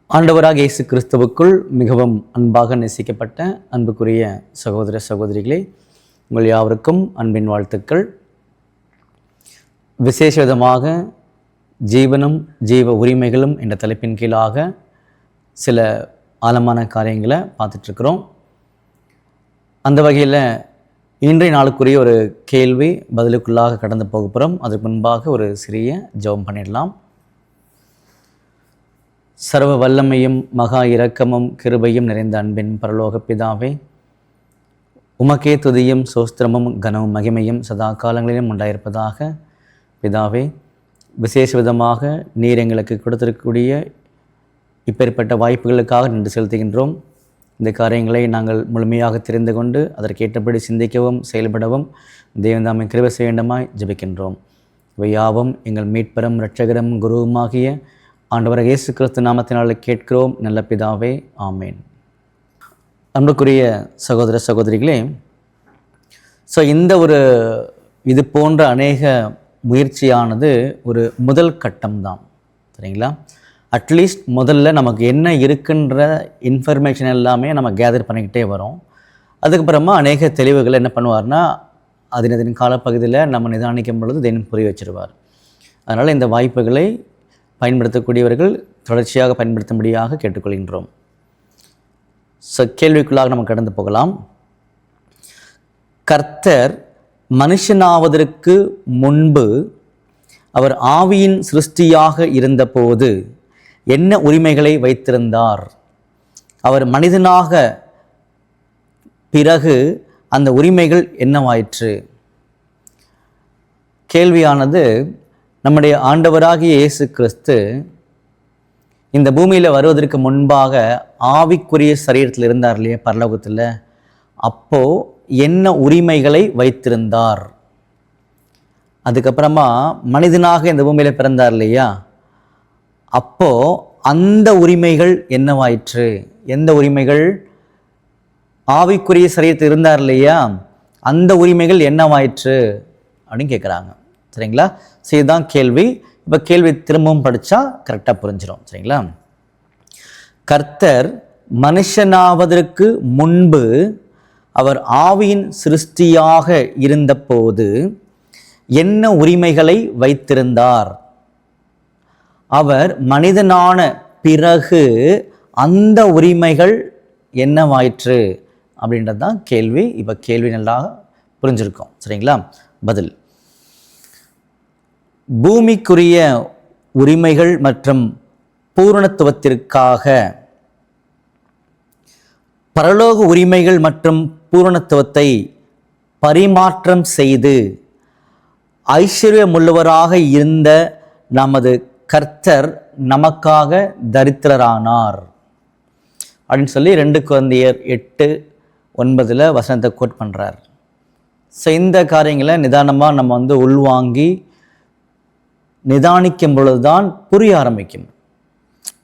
ஆண்டவராக இயேசு கிறிஸ்துவுக்குள் மிகவும் அன்பாக நேசிக்கப்பட்ட அன்புக்குரிய சகோதர சகோதரிகளே, உங்கள் யாவருக்கும் அன்பின் வாழ்த்துக்கள். விசேஷ விதமாக ஜீவனும் ஜீவ உரிமைகளும் என்ற தலைப்பின் கீழாக சில ஆழமான காரியங்களை பார்த்துட்ருக்குறோம். அந்த வகையில் இன்றைய நாளுக்குரிய ஒரு கேள்வி பதிலுக்குள்ளாக கடந்து போக போகிறோம். அதற்கு முன்பாக ஒரு சிறிய ஜெபம் பண்ணிடலாம். சர்வ வல்லமையும் மகா இரக்கமும் கிருபையும் நிறைந்த அன்பின் பரலோக பிதாவே, உமக்கே துதியும் சோஸ்திரமும் கனமும் மகிமையும் சதா காலங்களிலும் உண்டாயிருப்பதாக. பிதாவே, விசேஷ விதமாக நீர் எங்களுக்கு கொடுத்திருக்கக்கூடிய இப்பேற்பட்ட வாய்ப்புகளுக்காக நன்றி செலுத்துகின்றோம். இந்த காரியங்களை நாங்கள் முழுமையாக தெரிந்து கொண்டு அதற்கேற்றபடி சிந்திக்கவும் செயல்படவும் தேவன் தாமே கிருபை செய்ய வேண்டுமாய் ஜெபிக்கின்றோம். இவை யாவும் எங்கள் மீட்பரும் இரட்சகரும் குருவுமாகிய ஆண்டவராகிய இயேசு கிறிஸ்து நாமத்தினாலே கேட்கிறோம் நல்ல பிதாவே, ஆமேன். அன்புக்குரிய சகோதர சகோதரிகளே, இந்த இது போன்ற அநேக முயற்சியானது ஒரு முதல் கட்டம்தான், சரிங்களா? அட்லீஸ்ட் முதல்ல நமக்கு என்ன இருக்குன்ற இன்ஃபர்மேஷன் எல்லாமே நம்ம கேதர் பண்ணிக்கிட்டே வரோம். அதுக்கப்புறமா அநேக தெளிவுகளை என்ன பண்ணுவார்னா, அதன் காலப்பகுதியில் நம்ம நிதானிக்கும் பொழுது தினம் புரிய வச்சிருவார். அதனால் இந்த வாய்ப்புகளை பயன்படுத்தக்கூடியவர்கள் தொடர்ச்சியாக பயன்படுத்தும்படியாக கேட்டுக்கொள்கின்றோம். கேள்விக்குள்ளாக நம்ம கடந்து போகலாம். கர்த்தர் மனுஷனாவதற்கு முன்பு அவர் ஆவியின் சிருஷ்டியாக இருந்தபோது என்ன உரிமைகளை வைத்திருந்தார்? அவர் மனிதனாக பிறகு அந்த உரிமைகள் என்னவாயிற்று? கேள்வியானது, நம்முடைய ஆண்டவராகிய இயேசு கிறிஸ்து இந்த பூமியில் வருவதற்கு முன்பாக ஆவிக்குரிய சரீரத்தில் இருந்தார் இல்லையா, பரலோகத்தில். அப்போது என்ன உரிமைகளை வைத்திருந்தார்? அதுக்கப்புறமா மனிதனாக இந்த பூமியில் பிறந்தார் இல்லையா, அப்போது அந்த உரிமைகள் என்னவாயிற்று? எந்த உரிமைகள்? ஆவிக்குரிய சரீரத்தில் இருந்தார் இல்லையா, அந்த உரிமைகள் என்னவாயிற்று அப்படின்னு கேட்குறாங்க, சரிங்களா? இதுதான் கேள்வி. இப்போ கேள்வி திரும்பவும் படித்தா கரெக்டாக புரிஞ்சிடும், சரிங்களா? கர்த்தர் மனுஷனாவதற்கு முன்பு அவர் ஆவியின் சிருஷ்டியாக இருந்தபோது என்ன உரிமைகளை வைத்திருந்தார்? அவர் மனிதனான பிறகு அந்த உரிமைகள் என்னவாயிற்று அப்படின்றது தான் கேள்வி. இப்போ கேள்வி நல்லா புரிஞ்சிருக்கோம், சரிங்களா? பதில்: பூமிக்குரிய உரிமைகள் மற்றும் பூரணத்துவத்திற்காக பரலோக உரிமைகள் மற்றும் பூரணத்துவத்தை பரிமாற்றம் செய்து ஐஸ்வர்யமுள்ளவராக இருந்த நமது கர்த்தர் நமக்காக தரித்திரரானார் அப்படின்னு சொல்லி 2 கொரிந்தியர் 8:9 வசனத்தை கோட் பண்ணுறார். இந்த காரியங்களை நிதானமாக நம்ம உள்வாங்கி நிதானிக்கும் பொழுதுதான் புரிய ஆரம்பிக்கும்.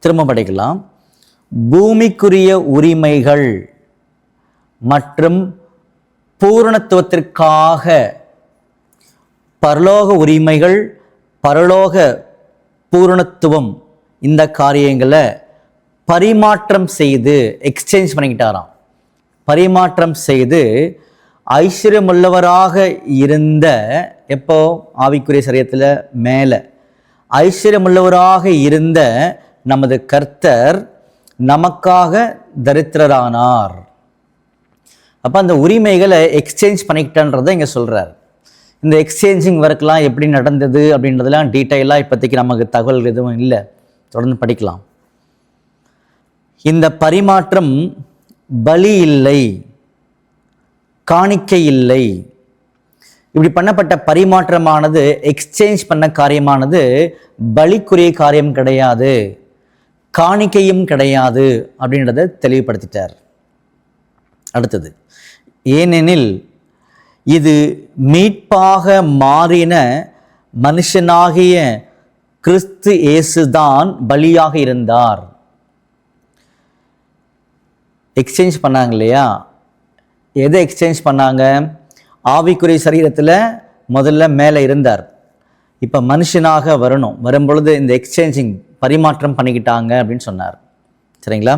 திரும்ப படிக்கலாம். பூமிக்குரிய உரிமைகள் மற்றும் பூரணத்துவத்திற்காக பரலோக உரிமைகள், பரலோக பூரணத்துவம், இந்த காரியங்களை பரிமாற்றம் செய்து எக்ஸ்சேஞ்ச் பண்ணிக்கிட்டாராம். பரிமாற்றம் செய்து ஐஸ்வர்யமுள்ளவராக இருந்த, எப்போ? ஆவிக்குரிய சரீரத்தில் மேலே ஐஸ்வர்யமுள்ளவராக இருந்த நமது கர்த்தர் நமக்காக தரித்திரரானார். அப்போ அந்த உரிமைகளை எக்ஸ்சேஞ்ச் பண்ணிக்கிட்டன்றதை இங்கே சொல்கிறார். இந்த எக்ஸ்சேஞ்சிங் ஒர்க்லாம் எப்படி நடந்தது அப்படின்றதெல்லாம் டீட்டெயிலாக இப்போதைக்கு நமக்கு தகவல் எதுவும் இல்லை, தொடர்ந்து படிக்கலாம். இந்த பரிமாற்றம் பலி இல்லை, காணிக்கை இல்லை. இப்படி பண்ணப்பட்ட பரிமாற்றமானது, எக்ஸ்சேஞ்ச் பண்ண காரியமானது பலிக்குரிய காரியம் கிடையாது, காணிக்கையும் கிடையாது அப்படின்றத தெளிவுபடுத்திட்டார். அடுத்தது, ஏனெனில் இது மீட்பாக மாறின மனுஷனாகிய கிறிஸ்து இயேசுதான் பலியாக இருந்தார். எக்ஸ்சேஞ்ச் பண்ணாங்க இல்லையா? எதை எக்ஸ்சேஞ்ச் பண்ணாங்க? ஆவிக்குரிய சரீரத்தில் முதல்ல மேலே இருந்தார், இப்போ மனுஷனாக வரும்பொழுது இந்த எக்ஸ்சேஞ்சிங் பரிமாற்றம் பண்ணிக்கிட்டாங்க அப்படின்னு சொன்னார். சரிங்களா?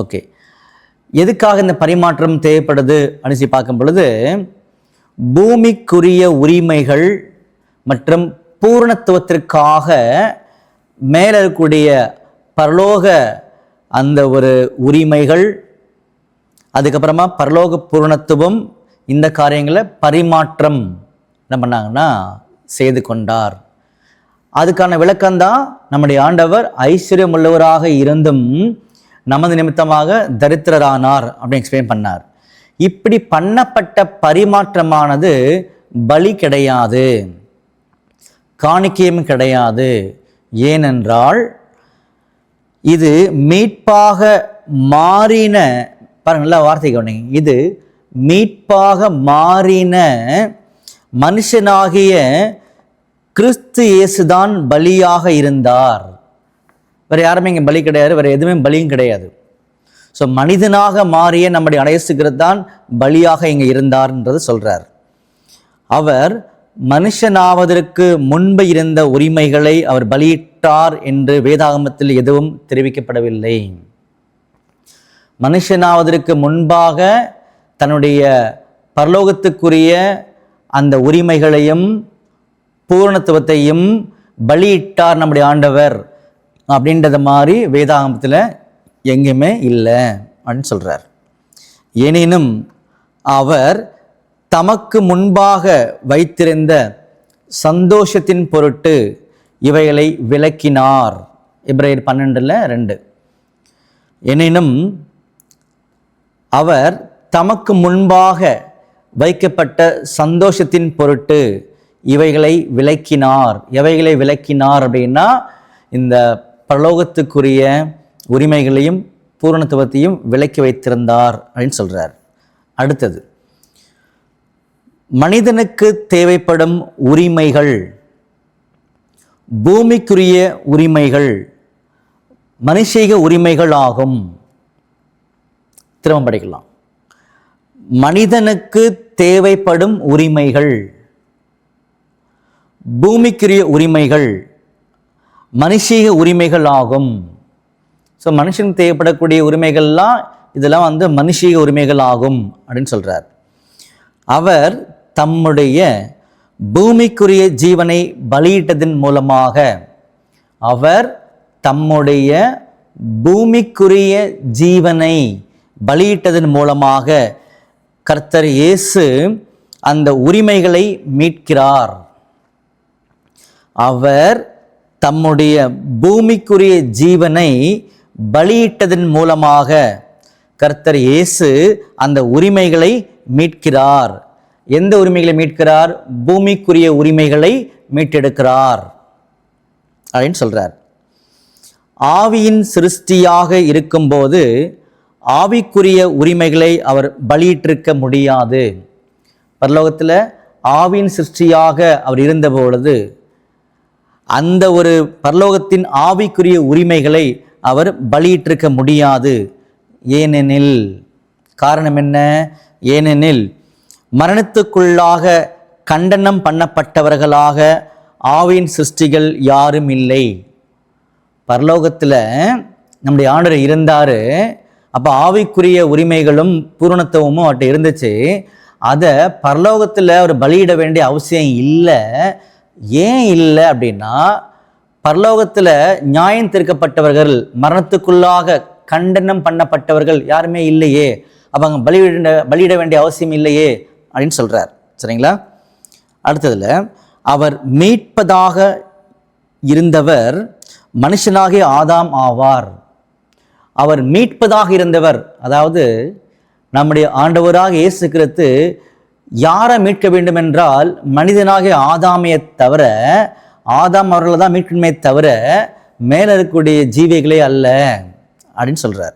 ஓகே, எதுக்காக இந்த பரிமாற்றம் தேவைப்படுது அப்படின்னு பார்க்கும் பொழுது, பூமிக்குரிய உரிமைகள் மற்றும் பூரணத்துவத்திற்காக மேலே இருக்கக்கூடிய பரலோக அந்த ஒரு உரிமைகள், அதுக்கப்புறமா பரலோக பூரணத்துவம், இந்த காரியங்களை பரிமாற்றம் என்ன பண்ணாங்கன்னா செய்து கொண்டார். அதுக்கான விளக்கம்தான் நம்முடைய ஆண்டவர் ஐஸ்வர்யம் உள்ளவராக இருந்தும் நமது நிமித்தமாக தரித்திரரானார் அப்படின்னு எக்ஸ்பிளைன் பண்ணார். இப்படி பண்ணப்பட்ட பரிமாற்றமானது பலி கிடையாது, காணிக்கையும் கிடையாது. ஏனென்றால் இது மீட்பாக மாறின, பாருங்க நல்லா வார்த்தை கவனிங்க, இது மீட்பாக மாறின மனுஷனாகிய கிறிஸ்து இயேசுதான் பலியாக இருந்தார். வேற யாருமே இங்கே பலி கிடையாது, வேற எதுவுமே பலியும் கிடையாது. ஸோ மனிதனாக மாறிய நம்முடைய இயேசுகிறிஸ்து தான் பலியாக இங்கே இருந்தார்ன்றது சொல்றார். அவர் மனுஷனாவதற்கு முன்பு இருந்த உரிமைகளை அவர் பலியிட்டார் என்று வேதாகமத்தில் எதுவும் தெரிவிக்கப்படவில்லை. மனுஷனாவதற்கு முன்பாக தன்னுடைய பரலோகத்துக்குரிய அந்த உரிமைகளையும் பூரணத்துவத்தையும் பலியிட்டார் நம்முடைய ஆண்டவர் அப்படின்றத மாதிரி வேதாகமத்தில் எங்கேயுமே இல்லை அப்படின்னு சொல்றார். எனினும் அவர் தமக்கு முன்பாக வைத்திருந்த சந்தோஷத்தின் பொருட்டு இவைகளை விலக்கினார். எபிரேயர் 12:2. எனினும் அவர் தமக்கு முன்பாக வைக்கப்பட்ட சந்தோஷத்தின் பொருட்டு இவைகளை விலக்கினார். எவைகளை விலக்கினார் அப்படின்னா, இந்த பரலோகத்துக்குரிய உரிமைகளையும் பூரணத்துவத்தையும் விலக்கி வைத்திருந்தார் அப்படின்னு சொல்றார். அடுத்தது, மனிதனுக்கு தேவைப்படும் உரிமைகள், பூமிக்குரிய உரிமைகள் மனுஷீக உரிமைகள் ஆகும். திரும்ப படிக்கலாம். மனிதனுக்கு தேவைப்படும் உரிமைகள், பூமிக்குரிய உரிமைகள் மனுஷீக உரிமைகள் ஆகும். ஸோ மனுஷனுக்கு தேவைப்படக்கூடிய உரிமைகள்லாம் இதெல்லாம் மனுஷீக உரிமைகள் ஆகும் அப்படின்னு சொல்றார். அவர் தம்முடைய பூமிக்குரிய ஜீவனை பலியிட்டதன் மூலமாக, அவர் தம்முடைய பூமிக்குரிய ஜீவனை பலியிட்டதன் மூலமாக கர்த்தர் இயேசு அந்த உரிமைகளை மீட்கிறார். அவர் தம்முடைய பூமிக்குரிய ஜீவனை பலியிட்டதன் மூலமாக கர்த்தர் இயேசு அந்த உரிமைகளை மீட்கிறார். எந்த உரிமைகளை மீட்கிறார்? பூமிக்குரிய உரிமைகளை மீட்டெடுக்கிறார் அப்படின்னு சொல்றார். ஆவியின் சிருஷ்டியாக இருக்கும்போது ஆவிக்குரிய உரிமைகளை அவர் பலியிட்டிருக்க முடியாது. பரலோகத்தில் ஆவியின் சிருஷ்டியாக அவர் இருந்த பொழுது அந்த ஒரு பரலோகத்தின் ஆவிக்குரிய உரிமைகளை அவர் பலியிட்டிருக்க முடியாது. ஏனெனில், காரணம் என்ன? ஏனெனில் மரணத்துக்குள்ளாக கண்டனம் பண்ணப்பட்டவர்களாக ஆவியின் சிருஷ்டிகள் யாரும் இல்லை. பரலோகத்தில் நம்முடைய ஆண்டவர் இருந்தார். அப்போ ஆவிக்குரிய உரிமைகளும் பூரணத்துவமும் அவர்கிட்ட இருந்துச்சு. அதை பரலோகத்தில் அவர் பலியிட வேண்டிய அவசியம் இல்லை. ஏன் இல்லை அப்படின்னா, பரலோகத்தில் நியாயம் தீர்க்கப்பட்டவர்கள், மரணத்துக்குள்ளாக கண்டனம் பண்ணப்பட்டவர்கள் யாருமே இல்லையே. அப்போ அங்கே பலியிட வேண்டிய அவசியம் இல்லையே அப்படின்னு சொல்கிறார். சரிங்களா? அடுத்ததில், அவர் மீட்பதாக இருந்தவர் மனுஷனாகிய ஆதாம் ஆவார். அவர் மீட்பதாக இருந்தவர், அதாவது நம்முடைய ஆண்டவராக இயேசு கிறிஸ்து யாரை மீட்க வேண்டும் என்றால் மனிதனாகிய ஆதாமையை தவிர, ஆதாம் அவர்களை தான் மீட்கணுமே தவிர மேலே இருக்கக்கூடிய ஜீவிகளே அல்ல அப்படின்னு சொல்றார்.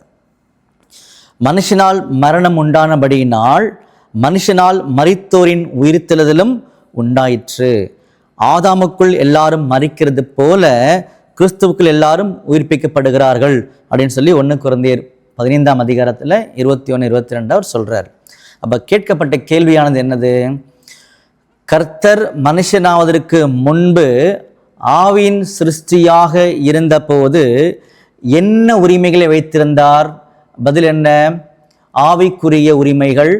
மனுஷனால் மரணம் உண்டானபடியினால் மனுஷனால் மரித்தோரின் உயிர்த்தெழுதலும் உண்டாயிற்று. ஆதாமுக்குள் எல்லாரும் மரிக்கிறது போல கிறிஸ்துவுக்குள் எல்லாரும் உயிர்ப்பிக்கப்படுகிறார்கள் அப்படின்னு சொல்லி 1 கொரிந்தியர் 15 21-22 அவர் சொல்றார். அப்போ கேட்கப்பட்ட கேள்வியானது என்னது? கர்த்தர் மனுஷனாவதற்கு முன்பு ஆவியின் சிருஷ்டியாக இருந்தபோது என்ன உரிமைகளை வைத்திருந்தார்? பதில் என்ன? ஆவிக்குரிய உரிமைகள்,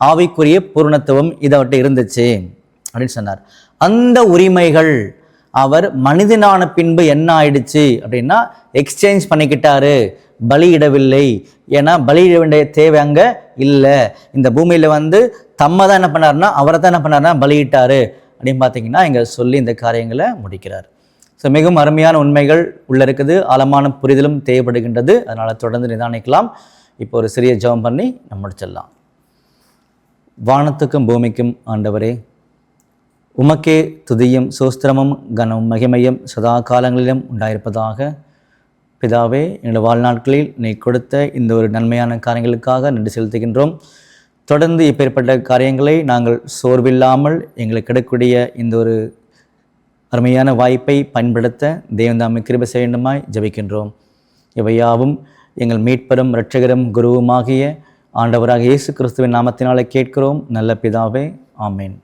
ஆவிக்குரிய பூரணத்துவம் இது அவர்கிட்ட இருந்துச்சு அப்படின்னு சொன்னார். அந்த உரிமைகள் அவர் மனிதனான பின்பு என்ன ஆயிடுச்சு அப்படின்னா எக்ஸ்சேஞ்ச் பண்ணிக்கிட்டாரு, பலியிடவில்லை. ஏன்னா பலியிட வேண்டிய தேவை அங்கே இல்லை. இந்த பூமியில் தம்மை தான் என்ன பண்ணாருன்னா, அவரை தான் என்ன பண்ணாருன்னா பலியிட்டாரு அப்படின்னு பார்த்தீங்கன்னா இங்கே சொல்லி இந்த காரியங்களை முடிக்கிறார். ஸோ மிகவும் அருமையான உண்மைகள் உள்ள இருக்குது, ஆழமான புரிதலும் தேவைப்படுகின்றது. அதனால் தொடர்ந்து நிதானிக்கலாம். இப்போ ஒரு சிறிய ஜெபம் பண்ணி நம்ம முடிச்சிடலாம். வானத்துக்கும் பூமிக்கும் ஆண்டவரே, உமக்கே துதியும் சோஸ்திரமும் கனமும் மகிமையும் சதா காலங்களிலும் உண்டாயிருப்பதாக. பிதாவே, என்னுடைய வாழ்நாட்களில் நீ கொடுத்த இந்த ஒரு நன்மையான காரியங்களுக்காக நன்றி செலுத்துகின்றோம். தொடர்ந்து இப்பேற்பட்ட காரியங்களை நாங்கள் சோர்வில்லாமல் எங்களுக்கு கிடைக்கக்கூடிய இந்த ஒரு அருமையான வாய்ப்பை பயன்படுத்த தேவன்தாமே கிருபை செய்ய வேண்டுமாய் ஜெபிக்கின்றோம். இவையாவும் எங்கள் மீட்பரும் இரட்சகரும் குருவுமாகிய ஆண்டவராக இயேசு கிறிஸ்துவின் நாமத்தினாலே கேட்கிறோம் நல்ல பிதாவே. ஆமேன்.